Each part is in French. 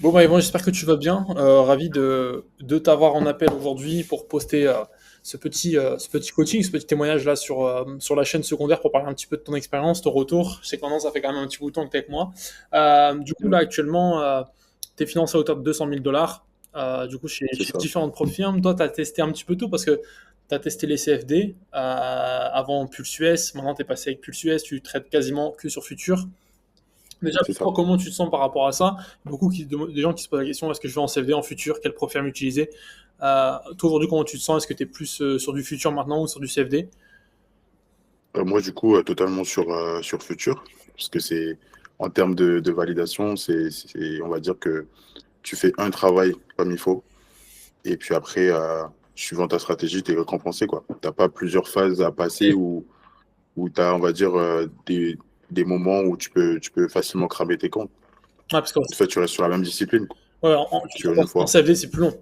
Bon, bah, Yvan, j'espère que tu vas bien. Ravi de t'avoir en appel aujourd'hui pour poster ce petit coaching, ce petit témoignage là sur la chaîne secondaire pour parler un petit peu de ton expérience, ton retour. Je sais que maintenant, ça fait quand même un petit bout de temps que tu es avec moi. Du coup, là, actuellement, tu es financé à hauteur de 200 000 dollars. Du coup, chez, C'est chez ça. différentes prop firmes. Toi, tu as testé un petit peu tout parce que tu as testé les CFD avant Pulse US. Maintenant, tu es passé avec Pulse US. Tu traites quasiment que sur Future. Déjà, C'est pour ça. toi, comment tu te sens par rapport à ça? Beaucoup des gens qui se posent la question, est-ce que je vais en CFD en futur? Quel profil utiliser? Toi, aujourd'hui, comment tu te sens? Est-ce que tu es plus sur du futur maintenant ou sur du CFD? Moi, du coup, totalement sur Future, parce que c'est en termes de validation, on va dire que tu fais un travail comme il faut, et puis après, suivant ta stratégie, tu es récompensé, quoi. T'as pas plusieurs phases à passer Ok. où tu as, on va dire, des moments où tu peux facilement cramer tes comptes. Ouais, parce que En fait, tu restes sur la même discipline, quoi, ouais, sur une en fois. CFD, c'est plus long,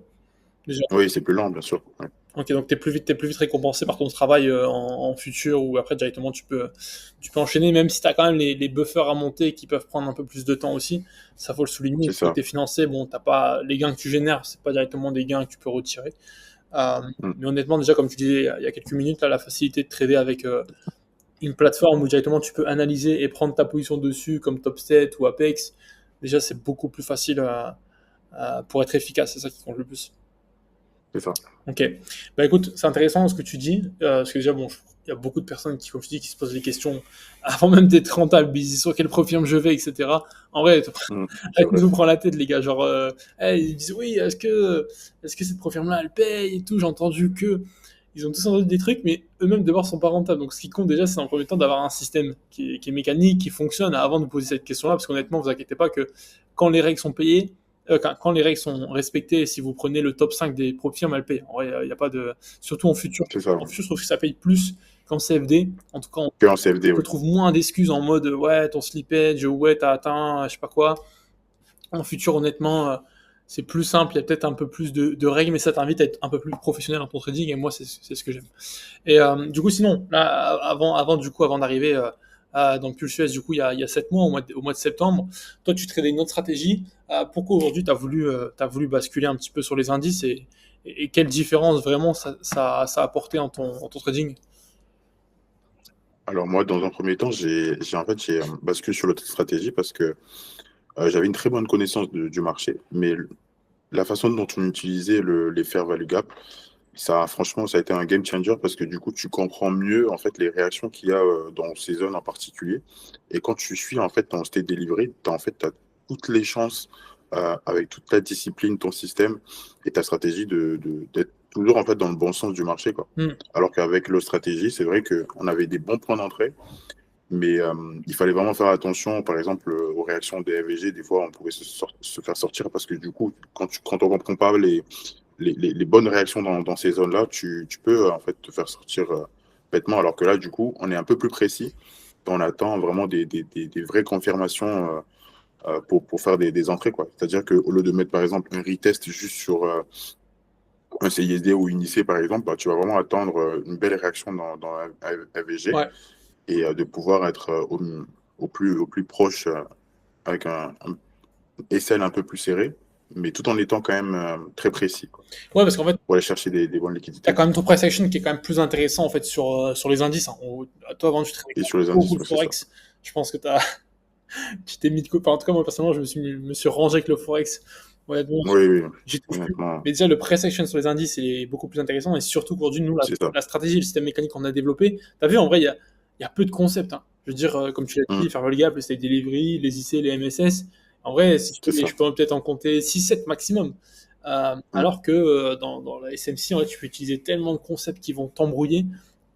déjà. Oui, c'est plus lent, bien sûr. Ouais. Ok, donc t'es plus vite récompensé par ton travail en futur ou après directement tu peux enchaîner, même si tu as quand même les buffers à monter qui peuvent prendre un peu plus de temps aussi. Ça faut le souligner. C'est Une fois que ça. tu es financé, bon, t'as pas les gains que tu génères, c'est pas directement des gains que tu peux retirer. Euh, Mm. mais honnêtement, déjà, comme tu disais il y a quelques minutes, là, la facilité de trader avec une plateforme où directement tu peux analyser et prendre ta position dessus, comme Topstat ou Apex, déjà c'est beaucoup plus facile pour être efficace, c'est ça qui compte le plus. C'est ça. Ok, bah écoute, c'est intéressant ce que tu dis, parce que déjà, bon, il y a beaucoup de personnes qui, comme je dis, qui se posent des questions avant même d'être rentable, ils disent sur quelle profil je vais, etc. En vrai, Mm. C'est elle vrai. nous prend la tête, les gars, genre, ils disent oui, est-ce que cette profil là elle paye et tout, j'ai entendu que. Ils ont tous entendu des trucs, mais eux-mêmes d'abord sont pas rentables. Donc ce qui compte déjà, c'est en premier temps d'avoir un système qui est mécanique, qui fonctionne avant de vous poser cette question-là, parce qu'honnêtement, vous inquiétez pas que quand les règles sont payées, quand les règles sont respectées, si vous prenez le top 5 des profils, elle paye. En vrai, il y a pas de. Surtout en futur. C'est ça. En futur, je trouve que ça paye plus qu'en CFD. En tout cas, Que en CFD, on oui. trouve moins d'excuses en mode ouais, ton slippage, ouais, t'as atteint, je sais pas quoi. En futur, honnêtement, c'est plus simple. Il y a peut-être un peu plus de règles, mais ça t'invite à être un peu plus professionnel dans ton trading. Et moi, c'est ce que j'aime. Et du coup, sinon, là, avant d'arriver dans Pulse US, du coup, il y a 7 mois, au mois de septembre, toi, tu tradais une autre stratégie. Pourquoi aujourd'hui, tu as voulu basculer un petit peu sur les indices et quelle différence vraiment ça a apporté en ton trading? Alors moi, dans un premier temps, j'ai basculé sur l'autre stratégie parce que j'avais une très bonne connaissance du marché, mais la façon dont on utilisait les fair value gap, franchement, ça a été un game changer parce que du coup, tu comprends mieux en fait les réactions qu'il y a dans ces zones en particulier. Et quand tu suis en fait ton state delivery, t'as toutes les chances avec toute ta discipline, ton système et ta stratégie d'être toujours en fait dans le bon sens du marché, quoi. Hmm. Alors qu'avec l'autre stratégie, c'est vrai qu'on avait des bons points d'entrée, mais il fallait vraiment faire attention, par exemple, aux réactions des FVG. Des fois, on pouvait se faire sortir parce que du coup, quand on ne comprend pas les bonnes réactions dans ces zones-là, tu peux en fait te faire sortir bêtement. Alors que là, du coup, on est un peu plus précis. On attend vraiment des vraies confirmations pour faire des entrées, quoi. C'est-à-dire qu'au lieu de mettre, par exemple, un retest juste sur un CISD ou une IC, par exemple, bah, tu vas vraiment attendre une belle réaction dans un FVG Ouais. et de pouvoir être au plus proche avec un SL un peu plus serré, mais tout en étant quand même très précis, quoi, Ouais, parce qu'en fait, pour aller chercher des bonnes tu as liquidités. quand même ton price action qui est quand même plus intéressant en fait sur les indices, hein. Toi, avant, tu tradais Et sur les beaucoup indices, le ouais, c'est ça. Forex. Je pense que tu t'es mis de côté. Enfin, en tout cas, moi, personnellement, je me suis rangé avec le Forex. Honnêtement, Oui, oui, j'y touche plus. honnêtement, Mais déjà, le price action sur les indices est beaucoup plus intéressant. Et surtout qu'aujourd'hui, nous, la, c'est ça. la stratégie, le système mécanique qu'on a développé, tu as vu, en vrai, il y a peu de concepts, hein. Je veux dire, comme tu l'as Mm, dit, faire le gap, le state delivery, les IC, les MSS. En vrai, si c'est ça. je peux peut-être en compter 6-7 maximum. Mm, Alors que dans la SMC, en fait, tu peux utiliser tellement de concepts qui vont t'embrouiller.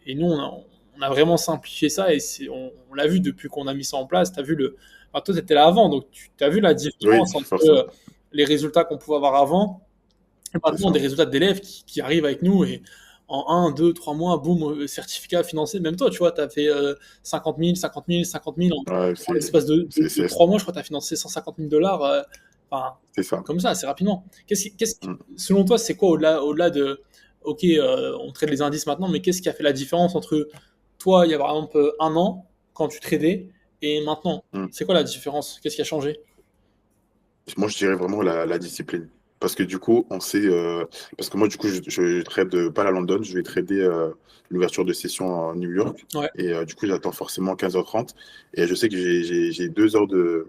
Et nous, on a vraiment simplifié ça. Et on l'a vu depuis qu'on a mis ça en place. Tu as vu enfin, toi, tu étais là avant, donc tu as vu la oui, différence entre forcément, les résultats qu'on pouvait avoir avant et c'est maintenant ça. des résultats d'élèves qui arrivent avec nous et en 1, 2, 3 mois, boum, certificat financé. Même toi, tu vois, tu as fait 50 000, 50 000, 50 000 Ouais, en l'espace de c'est 3 mois, je crois que tu as financé 150 000 dollars. Enfin, c'est ça. comme ça, assez rapidement. Mm. Selon toi, c'est quoi au-delà de, OK, on trade les indices maintenant, mais qu'est-ce qui a fait la différence entre toi, il y a par exemple 1 an, quand tu tradais, et maintenant? Mm. C'est quoi la différence? Qu'est-ce qui a changé? Moi, je dirais vraiment la discipline. Parce que du coup, on sait. Parce que moi, du coup, je trade pas la London, je vais trader l'ouverture de session à New York. Ouais, Et du coup, j'attends forcément 15h30. Et je sais que j'ai 2 heures de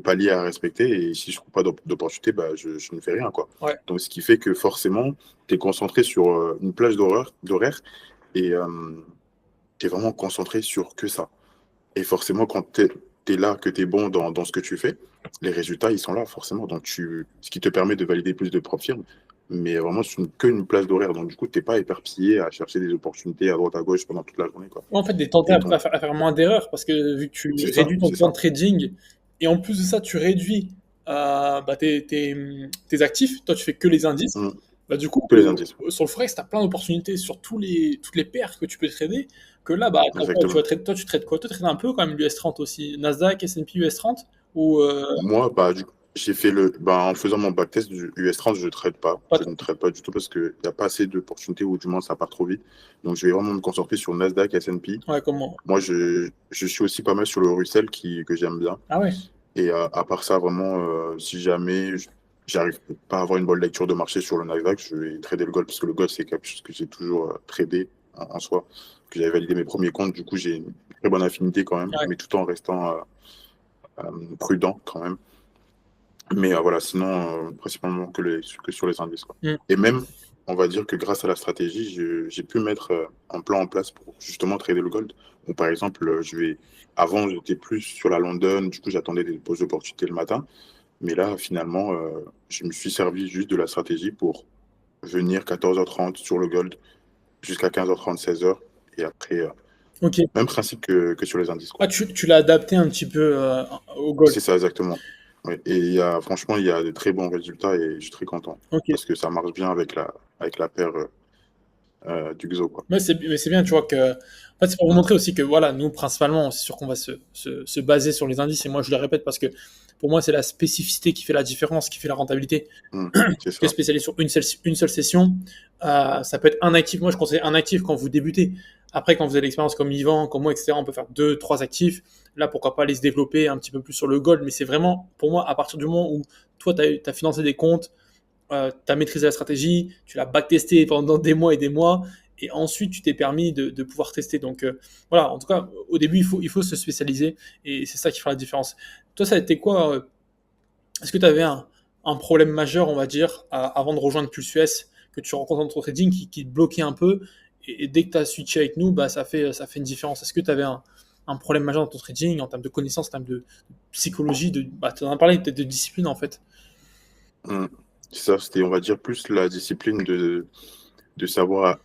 palier à respecter. Et si je trouve pas d'opportunité, bah, je ne fais rien, quoi. ouais. Donc, ce qui fait que forcément, tu es concentré sur une plage d'horaire et tu es vraiment concentré sur que ça. Et forcément, quand tu es là, que tu es bon dans ce que tu fais, les résultats, ils sont là, forcément. Donc, ce qui te permet de valider plus de propres firmes. Mais vraiment, c'est qu'une place d'horaire. Donc, du coup, tu n'es pas éparpillé à chercher des opportunités à droite, à gauche pendant toute la journée, quoi. En fait, des tenter Et à, donc, à faire moins d'erreurs parce que vu que tu c'est ça, réduis ton c'est temps ça. de trading et en plus de ça, tu réduis bah, tes actifs, toi tu fais que les indices. Mm. Bah, du coup, Que les indices. sur le Forex, tu as plein d'opportunités sur toutes les paires que tu peux trader. Que là, bah, Exactement. toi, tu trades quoi? Toi, tu trades un peu quand même l'US 30 aussi. Nasdaq, S&P, US 30 ou Moi, bah, j'ai fait en faisant mon backtest du US30, je ne trade pas. pas Je trop? ne trade pas du tout parce qu'il n'y a pas assez d'opportunités ou du moins ça part trop vite. Donc, je vais vraiment me concentrer sur Nasdaq, S&P. Ouais, comment? Moi, je suis aussi pas mal sur le Russell que j'aime bien. Ah ouais. Et à part ça, vraiment, si jamais j'arrive pas à avoir une bonne lecture de marché sur le Nasdaq, je vais trader le gold parce que le gold, c'est quelque chose que j'ai toujours tradé en soi, que j'avais validé mes premiers comptes. Du coup, j'ai une très bonne affinité quand même, Ouais. mais tout en restant prudent quand même. Mais voilà, sinon, principalement que sur les indices, quoi. Mm. Et même, on va dire que grâce à la stratégie, j'ai pu mettre un plan en place pour justement trader le gold. Donc, par exemple, avant, j'étais plus sur la London, du coup, j'attendais des bonnes opportunités le matin. Mais là, finalement, je me suis servi juste de la stratégie pour venir 14h30 sur le gold jusqu'à 15h30, 16h. Et après, Ok. même principe que sur les indices, quoi. Ah, tu l'as adapté un petit peu au gold. C'est ça, exactement. Ouais. Et franchement, il y a de très bons résultats et je suis très content Ok. parce que ça marche bien avec la paire du XO, quoi. Mais c'est bien, tu vois, que. En fait, c'est pour vous Mm. montrer aussi que, voilà, nous, principalement, c'est sûr qu'on va se baser sur les indices. Et moi, je le répète parce que pour moi, c'est la spécificité qui fait la différence, qui fait la rentabilité. Mm. C'est Tu es ça. spécialisé sur une seule session. Ça peut être un actif. Moi, je conseille un actif quand vous débutez. Après, quand vous avez l'expérience comme Yvan, comme moi, etc., on peut faire deux, trois actifs. Là, pourquoi pas aller se développer un petit peu plus sur le gold. Mais c'est vraiment, pour moi, à partir du moment où toi, tu as financé des comptes, tu as maîtrisé la stratégie, tu l'as backtesté pendant des mois et des mois, et ensuite tu t'es permis de pouvoir tester. Donc voilà, en tout cas, au début, il faut se spécialiser, et c'est ça qui fera la différence. Toi, ça a été quoi est-ce que tu avais un problème majeur, on va dire, avant de rejoindre Pulse US, que tu rencontres dans ton trading, qui te bloquait un peu, et dès que tu as switché avec nous, bah, ça fait une différence. Est-ce que tu avais un problème majeur dans ton trading, en termes de connaissances, en termes de psychologie, bah, tu en as parlé, peut-être de discipline, en fait. Mm. C'est ça, c'était, on va dire, plus la discipline de savoir,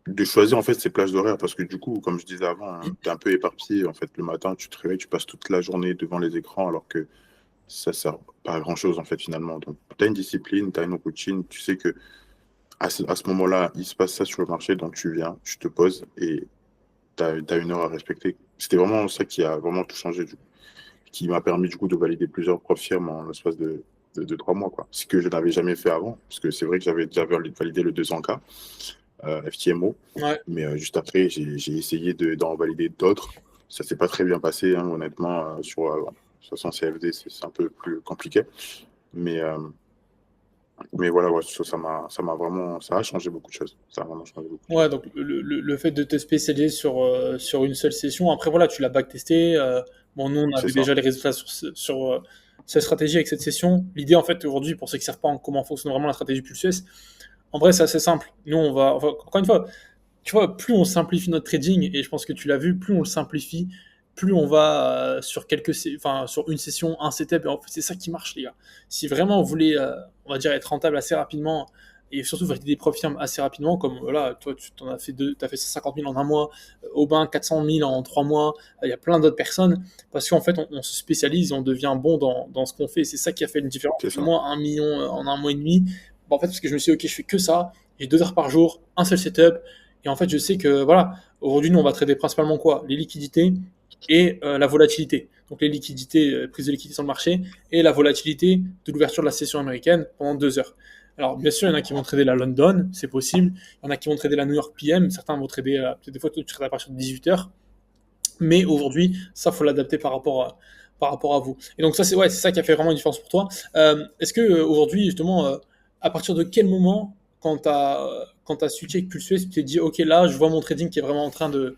de choisir en fait ses plages d'horaire parce que du coup, comme je disais avant, tu es un peu éparpillé. En fait, le matin, tu te réveilles, tu passes toute la journée devant les écrans alors que ça sert pas à grand-chose en fait finalement. Donc, tu as une discipline, tu as une routine, tu sais que à ce moment-là, il se passe ça sur le marché, donc tu viens, tu te poses et tu as une heure à respecter. C'était vraiment ça qui a vraiment tout changé, qui m'a permis du coup de valider plusieurs profs firmes en l'espace de 3 mois, quoi. Ce que je n'avais jamais fait avant, parce que c'est vrai que j'avais déjà validé le 200K FTMO, Ouais. mais juste après, j'ai essayé d'en valider d'autres. Ça s'est pas très bien passé, hein, honnêtement, sur 60 CFD, c'est un peu plus compliqué. Mais, euh, mais voilà, ouais, ça a changé beaucoup de choses. Ça a vraiment changé beaucoup de Ouais, choses. donc le fait de te spécialiser sur une seule session, après voilà, tu l'as backtesté. Bon, nous, on a C'est vu ça. déjà les résultats sur cette stratégie avec cette session. L'idée, en fait, aujourd'hui, pour ceux qui ne savent pas comment fonctionne vraiment la stratégie Pulse, en vrai, c'est assez simple. Nous, encore une fois, tu vois, plus on simplifie notre trading, et je pense que tu l'as vu, plus on le simplifie, plus on va sur une session, un setup, et en fait, c'est ça qui marche, les gars. Si vraiment vous voulez, on va dire, être rentable assez rapidement, et surtout valider des profits assez rapidement, comme voilà, toi, tu t'en as fait as fait 150 000 en un mois, Aubin 400 000 en 3 mois, il y a plein d'autres personnes, parce qu'en fait, on se spécialise, on devient bon dans ce qu'on fait, c'est ça qui a fait une différence. C'est ça. Moi, 1 million en un mois et demi, bah, en fait, parce que je me suis dit, ok, je fais que ça, j'ai 2 heures par jour, un seul setup, et en fait, je sais que voilà, aujourd'hui, nous, on va trader principalement quoi? Les liquidités et la volatilité. Donc les liquidités, prise de liquidité sur le marché, et la volatilité de l'ouverture de la session américaine pendant 2 heures. Alors bien sûr, il y en a qui vont trader la London, c'est possible. Il y en a qui vont trader la New York PM. Certains vont trader, peut-être des fois, tu trades à partir de 18 heures. Mais aujourd'hui, ça, faut l'adapter par rapport à vous. Et donc ça, c'est ça qui a fait vraiment une différence pour toi. Est-ce que aujourd'hui, justement, à partir de quel moment, quand t'as switché avec Pulse US, tu t'es dit, ok, là, je vois mon trading qui est vraiment en train de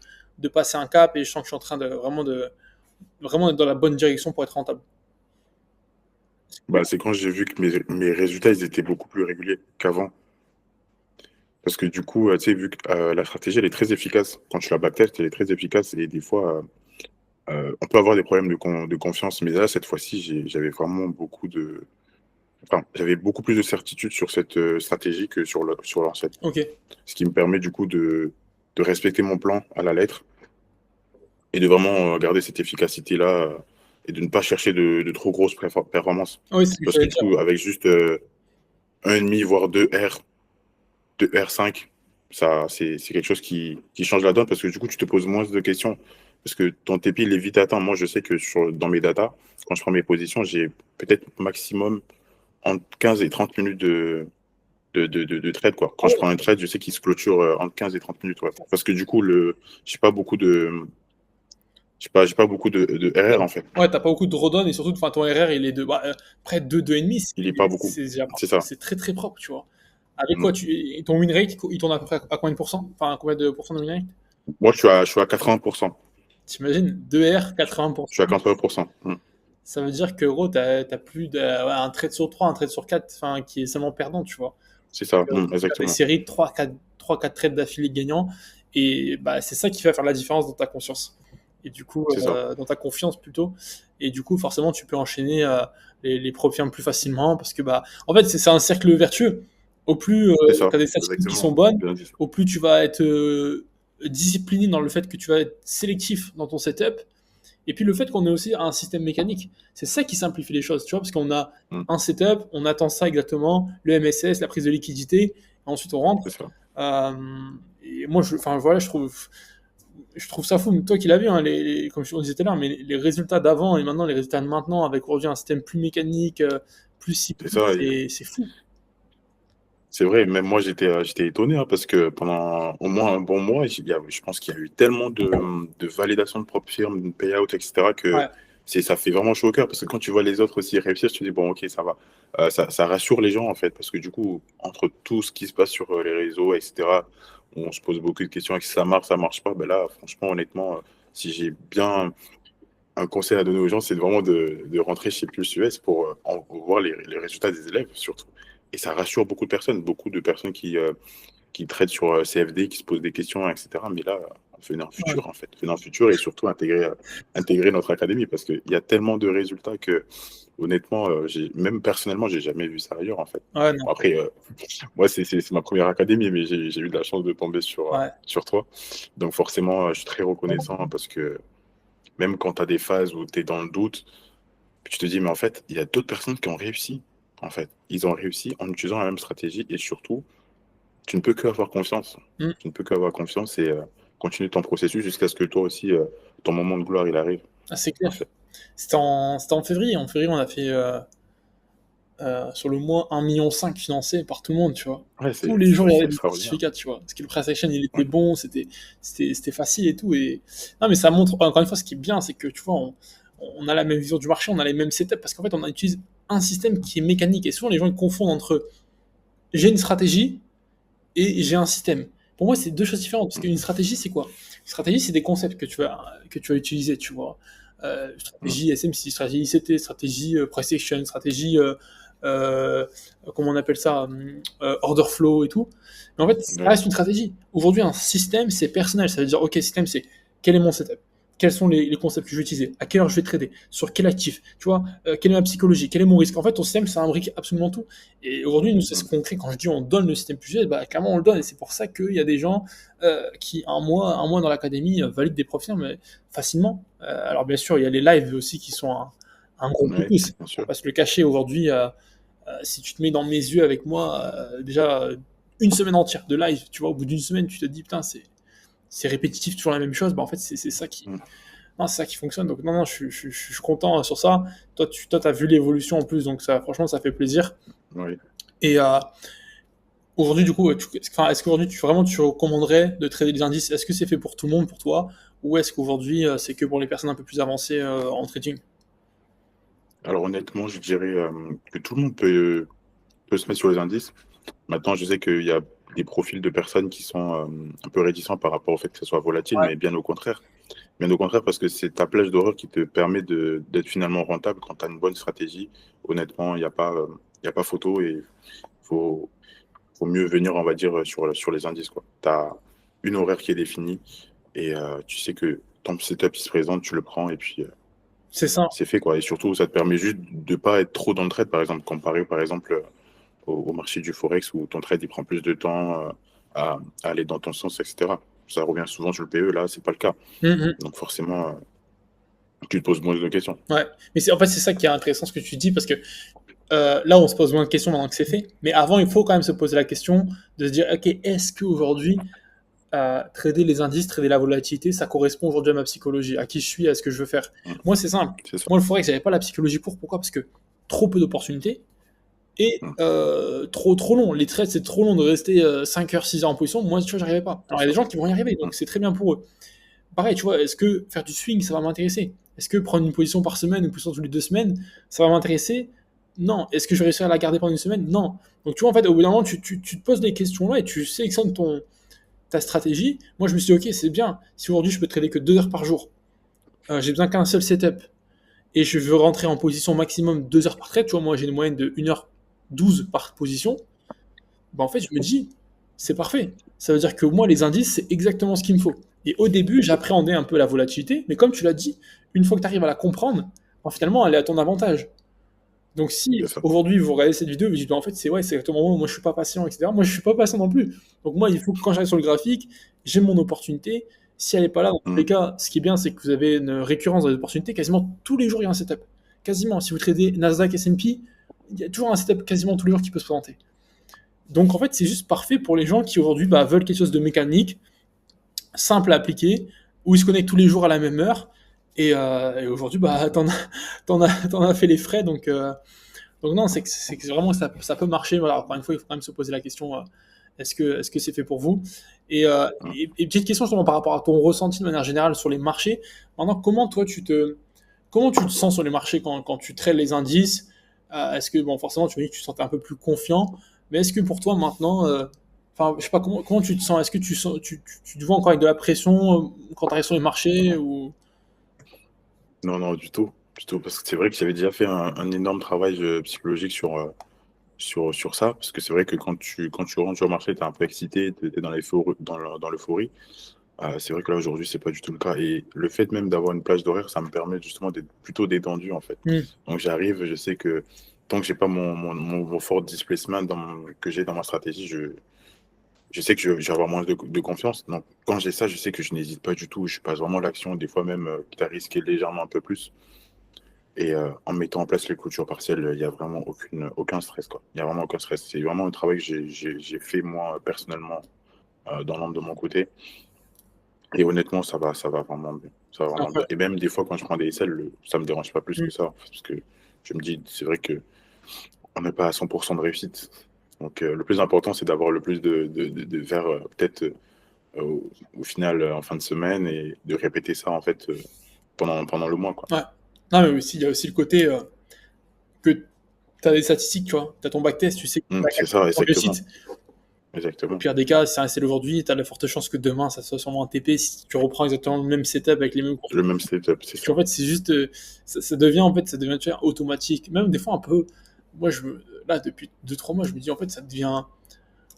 passer un cap et je sens que je suis en train vraiment être dans la bonne direction pour être rentable. Bah, c'est quand j'ai vu que mes résultats, ils étaient beaucoup plus réguliers qu'avant. Parce que du coup, tu sais, vu que la stratégie, elle est très efficace. Quand tu la backtest, elle est très efficace. Et des fois, on peut avoir des problèmes de confiance. Mais là, cette fois-ci, j'avais vraiment j'avais beaucoup plus de certitude sur cette stratégie que sur l'ancienne. Ok. Ce qui me permet du coup de respecter mon plan à la lettre et de vraiment garder cette efficacité-là et de ne pas chercher de trop grosses performances. Oui, c'est ce que Parce que j'allais du dire. coup, avec juste 1,5 voire 2 R, 2 R5, ça, c'est quelque chose qui change la donne parce que du coup, tu te poses moins de questions. Parce que ton TP, il est vite atteint. Moi, je sais que dans mes datas, quand je prends mes positions, j'ai peut-être maximum entre 15 et 30 minutes de trade, quoi. Ah Quand je ouais, prends un trade, je sais qu'il se clôture entre 15 et 30 minutes, ouais. Parce que du coup, j'ai pas beaucoup j'ai pas beaucoup de RR, en fait. ouais, t'as pas beaucoup de drawdown et surtout, enfin, ton RR, il est de près de 2,5, Il est pas beaucoup. C'est ça. c'est très très propre, tu vois. Avec Mm. quoi, ton win rate, il tourne à peu près à combien de pourcents? Enfin, combien de pourcents de win rate? Moi, je suis à 80%. T'imagines, 2R, Je suis à 80%. 80%. Mm. Ça veut dire que, gros, t'as plus un trade sur 3, un trade sur 4, enfin, qui est seulement perdant, tu vois. C'est ça, Faire des exactement. séries de 3-4 trades d'affilée gagnants. Et bah, c'est ça qui va faire la différence dans ta conscience. Et du coup, C'est ça. dans ta confiance plutôt. Et du coup, forcément, tu peux enchaîner les profits plus facilement parce que, bah, en fait, c'est un cercle vertueux. Au plus C'est ça. tu as des statistiques qui sont Exactement. bonnes, Bien dit. au plus tu vas être discipliné dans le fait que tu vas être sélectif dans ton setup. Et puis le fait qu'on ait aussi un système mécanique, c'est ça qui simplifie les choses, tu vois, parce qu'on a Mm. un setup, on attend ça exactement, le MSS, la prise de liquidité, et ensuite on rentre. C'est ça. Euh, et moi, enfin voilà, je trouve ça fou. Toi qui l'as vu, hein, comme on disait tout à l'heure, mais les résultats d'avant et maintenant les résultats de maintenant, avec aujourd'hui un système plus mécanique, plus C'est cyclique, ça. c'est fou. C'est vrai, même moi j'étais étonné hein, parce que pendant au moins un bon mois, je pense qu'il y a eu tellement de validation de propres firmes, de payout, etc. que Ouais, ça fait vraiment chaud au cœur parce que quand tu vois les autres aussi réussir, tu te dis bon ok ça va. Ça rassure les gens en fait parce que du coup entre tout ce qui se passe sur les réseaux, etc. On se pose beaucoup de questions et que ça marche pas, ben là franchement honnêtement, si j'ai bien un conseil à donner aux gens, c'est vraiment de rentrer chez Plus US pour voir les résultats des élèves, surtout. Et ça rassure beaucoup de personnes qui traitent sur CFD, qui se posent des questions, etc. Mais là, on fait dans le ouais, futur, en fait. On fait dans le futur et surtout intégrer notre académie parce qu'il y a tellement de résultats que, honnêtement, même personnellement, j'ai jamais vu ça ailleurs, en fait. ouais, non, Bon, après, moi, c'est ma première académie, mais j'ai eu de la chance de tomber ouais. sur toi. Donc, forcément, je suis très reconnaissant parce que même quand tu as des phases où tu es dans le doute, tu te dis, mais en fait, il y a d'autres personnes qui ont réussi. En fait, ils ont réussi en utilisant la même stratégie et surtout, tu ne peux que avoir confiance. Hmm. Tu ne peux qu'avoir confiance et continuer ton processus jusqu'à ce que toi aussi, ton moment de gloire, il arrive. Ah, c'est En clair. fait. C'était en février. En février, on a fait sur le mois 1,5 million financé par tout le monde, tu vois. Ouais, Tous les jours, il y c'est avait des extraordinaire. certificats, tu vois. Parce que le price action, il était Ouais, bon, c'était facile et tout. Et... Non, mais ça montre, encore une fois, ce qui est bien, c'est que, tu vois, on a la même vision du marché, on a les mêmes setups, parce qu'en fait, on utilise un système qui est mécanique. Et souvent, les gens ils confondent entre j'ai une stratégie et j'ai un système. Pour moi, c'est deux choses différentes, parce qu'une stratégie, c'est quoi? Une stratégie, c'est des concepts que tu vas utiliser, tu vois. mm, Stratégie SMC, stratégie ICT, stratégie price action, stratégie euh, comment on appelle ça, order flow et tout. Mais en fait, ça ouais, reste une stratégie. Aujourd'hui, un système, c'est personnel. Ça veut dire, OK, système, c'est quel est mon setup? Quels sont les concepts que je vais utiliser? À quelle heure je vais trader? Sur quel actif? Tu vois, quelle est ma psychologie? Quel est mon risque? En fait, ton système, ça imbrique absolument tout. Et aujourd'hui, nous, c'est ce mm, qu'on crée. Quand je dis on donne le système plus bah, clairement, on le donne. Et c'est pour ça qu'il y a des gens qui, un mois dans l'académie, valident des profils, mais facilement. Alors, bien sûr, il y a les lives aussi qui sont un gros coup de ouais, pouce. bien On va sûr. pas se le cacher aujourd'hui. Si tu te mets dans mes yeux avec moi, déjà une semaine entière de live, tu vois, au bout d'une semaine, tu te dis putain, c'est répétitif, toujours la même chose. Bah, en fait, c'est ça qui, Mm, non, c'est ça qui fonctionne. Donc non, non, je suis content sur ça. Toi, t'as vu l'évolution en plus, donc ça, franchement, ça fait plaisir. ouais. Et aujourd'hui, du coup, enfin, est-ce qu'aujourd'hui, vraiment, tu recommanderais de trader les indices? Est-ce que c'est fait pour tout le monde, pour toi, ou est-ce qu'aujourd'hui, c'est que pour les personnes un peu plus avancées en trading? Alors honnêtement, je dirais que tout le monde peut se mettre sur les indices. Maintenant, je sais qu'il y a des profils de personnes qui sont un peu réticents par rapport au fait que ce soit volatile, Ouais, mais bien au contraire. Bien au contraire, parce que c'est ta plage d'horreur qui te permet d'être finalement rentable quand tu as une bonne stratégie. Honnêtement, il y a pas photo et faut, faut mieux venir, on va dire, sur les indices, quoi. Tu as une horaire qui est définie et tu sais que ton setup il se présente, tu le prends et puis c'est ça. c'est fait, quoi. Et surtout, ça te permet juste de pas être trop dans le trade, par exemple, comparé, par exemple, au marché du Forex où ton trade il prend plus de temps à aller dans ton sens, etc. Ça revient souvent sur le PE, là, c'est pas le cas. Mhm. Donc forcément, tu te poses moins de questions. Ouais. Mais en fait, c'est ça qui est intéressant ce que tu dis, parce que là, on se pose moins de questions maintenant que c'est fait. Mais avant, il faut quand même se poser la question de se dire, OK, est-ce qu'aujourd'hui, trader les indices, trader la volatilité, ça correspond aujourd'hui à ma psychologie, à qui je suis, à ce que je veux faire. Mm. Moi, c'est simple. C'est ça. Moi, le Forex, j'avais pas la psychologie pour. Pourquoi? Parce que trop peu d'opportunités et Mm. trop long. Les trades, c'est trop long de rester 5 heures, 6 heures en position. Moi, tu vois, j'arrivais pas. C'est Alors, il y a ça. des gens qui vont y arriver, Mm. donc c'est très bien pour eux. Pareil, tu vois, est-ce que faire du swing, ça va m'intéresser? Est-ce que prendre une position par semaine, une position toutes les 2 semaines, ça va m'intéresser? Non. Est-ce que je vais réussir à la garder pendant une semaine? Non. Donc, tu vois, en fait, au bout d'un moment, tu te poses des questions-là et tu sélectionnes ta stratégie. Moi, je me suis dit, OK, c'est bien. Si aujourd'hui, je peux trader que 2 heures par jour, j'ai besoin qu'un seul setup et je veux rentrer en position maximum 2 heures par trade, tu vois, moi, j'ai une moyenne de 1h12 par position. Bah, en fait, je me dis, c'est parfait. Ça veut dire que moi, les indices, c'est exactement ce qu'il me faut. Et au début, j'appréhendais un peu la volatilité, mais comme tu l'as dit, une fois que tu arrives à la comprendre, bah, finalement, elle est à ton avantage. Donc si C'est ça. aujourd'hui vous regardez cette vidéo, vous dites bah, en fait c'est ouais, c'est exactement moi, je suis pas patient, etc. Moi je suis pas patient non plus. Donc moi il faut que quand j'arrive sur le graphique, j'ai mon opportunité. Si elle n'est pas là, dans tous les Mm. cas, ce qui est bien, c'est que vous avez une récurrence dans les opportunités. Quasiment tous les jours, il y a un setup. Quasiment. Si vous tradez Nasdaq, S&P, il y a toujours un setup quasiment tous les jours qui peut se présenter. Donc en fait, c'est juste parfait pour les gens qui aujourd'hui bah, veulent quelque chose de mécanique, simple à appliquer, où ils se connectent tous les jours à la même heure. Et aujourd'hui, bah, t'en as fait les frais. Donc non, c'est que vraiment ça peut marcher. Voilà, encore une fois, il faut quand même se poser la question est-ce que c'est fait pour vous Mm. et petite question justement par rapport à ton ressenti de manière générale sur les marchés. Maintenant, comment tu te sens sur les marchés quand tu traites les indices? Est-ce que bon, forcément, tu me dis que tu te sentais un peu plus confiant, mais est-ce que pour toi maintenant, enfin, je sais pas comment tu te sens. Est-ce que tu te vois encore avec de la pression quand tu arrives sur les marchés ou Non, non, du tout. Du tout. Parce que c'est vrai que j'avais déjà fait un énorme travail psychologique sur ça. Parce que c'est vrai que quand tu rentres sur le marché, tu es un peu excité, tu es dans l'euphorie. C'est vrai que là, aujourd'hui, c'est pas du tout le cas. Et le fait même d'avoir une plage d'horaire, ça me permet justement d'être plutôt détendu, en fait. Hmm. Donc, j'arrive, je sais que tant que j'ai pas mon fort displacement que j'ai dans ma stratégie, je sais que je vais avoir moins de confiance. Donc, quand j'ai ça, je sais que je n'hésite pas du tout. Je passe vraiment l'action, des fois même, quitte à risquer légèrement un peu plus. Et en mettant en place les clôtures partielles, il n'y a vraiment aucun stress, quoi. Il n'y a vraiment aucun stress. C'est vraiment un travail que j'ai fait, moi, personnellement, dans l'ombre de mon côté. Et honnêtement, ça va vraiment bien. Ça va C'est vraiment bien. incroyable. Et même des fois, quand je prends des aisselles, ça me dérange pas plus Hmm. que ça, en fait, parce que je me dis, c'est vrai que on n'est pas à 100% de réussite. Donc, le plus important, c'est d'avoir le plus de verres, peut-être au final, en fin de semaine, et de répéter ça, en fait, pendant le mois, quoi. Ouais. Non, mais aussi, il y a aussi le côté que tu as des statistiques, tu vois. Tu as ton backtest, tu sais que tu as C'est ça, 4% de exactement. réussite. Au Exactement. pire des cas, si c'est un SL aujourd'hui, tu as de forte chance que demain, ça soit sûrement un TP si tu reprends exactement le même setup avec les mêmes Le conflits. même setup, c'est Parce qu'en ça. fait, c'est juste. Ça devient, en fait, ça devient tu vois, automatique. Même des fois, un peu. Moi, là, depuis 2 3 mois, je me dis, en fait, ça devient.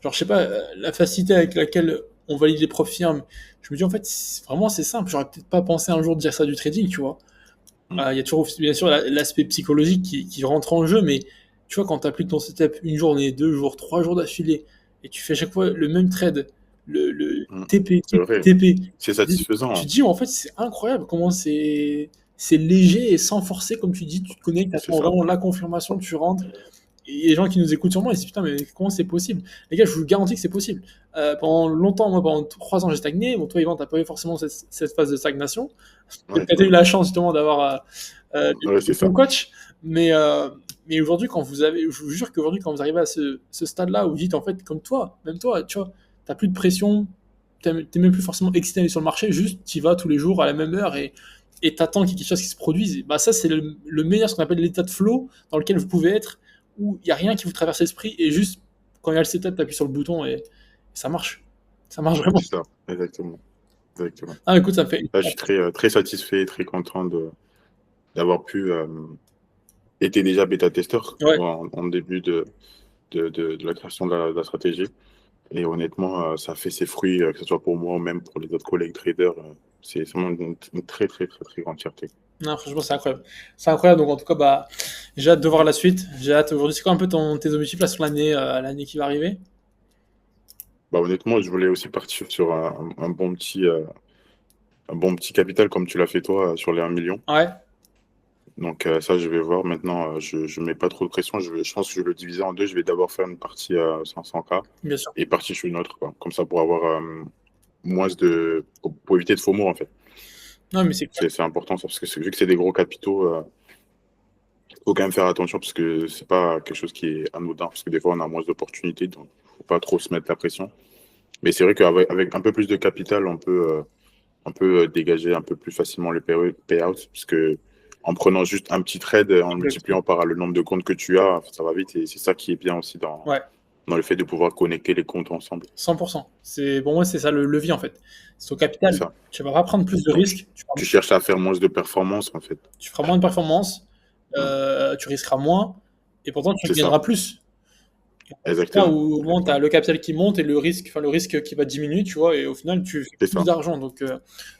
Genre, je sais pas, la facilité avec laquelle on valide les profs firmes. Je me dis, en fait, vraiment, c'est simple. J'aurais peut-être pas pensé un jour de dire ça du trading, tu vois. Mm. Il y a toujours, bien sûr, l'aspect psychologique qui rentre en jeu, mais tu vois, quand tu appliques ton setup une journée, 2 jours, 3 jours d'affilée, et tu fais à chaque fois le même trade, le Mm. TP, C'est vrai. TP, C'est tu satisfaisant, te hein. dis, en fait, c'est incroyable comment c'est léger et sans forcer, comme tu dis, tu te connectes, tu C'est attends ça. vraiment la confirmation, tu rentres. Et les gens qui nous écoutent sûrement, ils se disent, putain, mais comment c'est possible? Les gars, je vous garantis que c'est possible. Pendant longtemps, moi, pendant 3 ans, j'ai stagné. Bon, toi, Yvan, t'as pas eu forcément cette phase de stagnation. Ouais, Peut-être eu la chance, justement, d'avoir ouais, des c'est bons ça. coachs. Mais aujourd'hui, je vous jure qu'aujourd'hui, quand vous arrivez à ce stade-là où vous dites, en fait, comme toi, même toi, tu vois, t'as plus de pression, t'es même plus forcément excité d'aller sur le marché, juste tu y vas tous les jours à la même heure et t'attends qu'il y ait quelque chose qui se produise, bah ça c'est le meilleur, ce qu'on appelle l'état de flow dans lequel vous pouvez être, où il n'y a rien qui vous traverse l'esprit, et juste quand il y a le setup, t'appuies sur le bouton et ça marche. Ça marche vraiment. C'est ça, exactement. Exactement. Ah, écoute, ça me fait. Là, je suis très satisfait et très content d'avoir pu être déjà bêta-testeur Ouais. en début de la création de la stratégie. Et honnêtement, ça fait ses fruits, que ce soit pour moi ou même pour les autres collègues traders. C'est vraiment une très, très, très, très grande fierté. Non, franchement, c'est incroyable. C'est incroyable. Donc, en tout cas, bah, j'ai hâte de voir la suite. J'ai hâte. Aujourd'hui, c'est quoi un peu tes objectifs là sur l'année qui va arriver? Bah, honnêtement, je voulais aussi partir sur un bon petit capital comme tu l'as fait toi sur les 1 million. Ouais, Donc ça, je vais voir. Maintenant, je ne mets pas trop de pression. Je pense que je vais le diviser en deux. Je vais d'abord faire une partie à 500K bien sûr. et partie sur une autre, quoi. Comme ça, pour avoir moins de... Pour éviter de FOMO, en fait. Non, mais c'est clair. C'est important, ça, parce que vu que c'est des gros capitaux, il faut quand même faire attention, parce que c'est pas quelque chose qui est anodin, parce que des fois, on a moins d'opportunités, donc faut pas trop se mettre la pression. Mais c'est vrai qu'avec un peu plus de capital, on peut dégager un peu plus facilement le payout, parce que en prenant juste un petit trade, en multipliant par le nombre de comptes que tu as, ça va vite, et c'est ça qui est bien aussi Ouais, dans le fait de pouvoir connecter les comptes ensemble. 100%. Pour moi, c'est ça le levier en fait. C'est au capital. C'est ça. Tu vas pas prendre plus de Donc, risques. tu cherches à faire moins de performance, en fait. Tu feras moins de performances. Tu risqueras moins. Et pourtant, tu C'est gagneras ça. plus. Là Exactement. où au moins, tu as le capital qui monte et le risque qui va diminuer, tu vois, et au final, tu fais C'est plus ça. d'argent. Donc,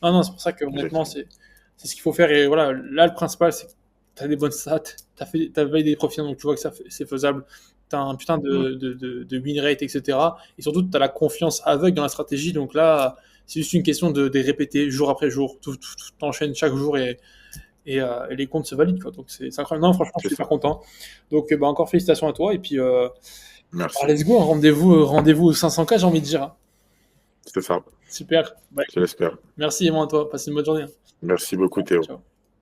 non, c'est pour ça que honnêtement, Exactement. c'est ce qu'il faut faire. Et voilà, là, le principal, c'est que tu as des bonnes stats, t'as fait des profits, donc tu vois que c'est faisable. Tu as un putain Mm. de win rate, etc. Et surtout, tu as la confiance aveugle dans la stratégie. Donc là, c'est juste une question de répéter jour après jour. Tout t'enchaînes chaque jour et les comptes se valident, quoi. Donc c'est incroyable. Non, franchement, je C'est suis super ça. content. Donc, bah, encore félicitations à toi. Et puis, Merci. let's go, hein, rendez-vous au 500K, j'ai envie de dire, hein. C'est ça. Super. Bah, Je l'espère. merci, et moi à toi. Passe une bonne journée, hein. Merci beaucoup, Théo. Ciao.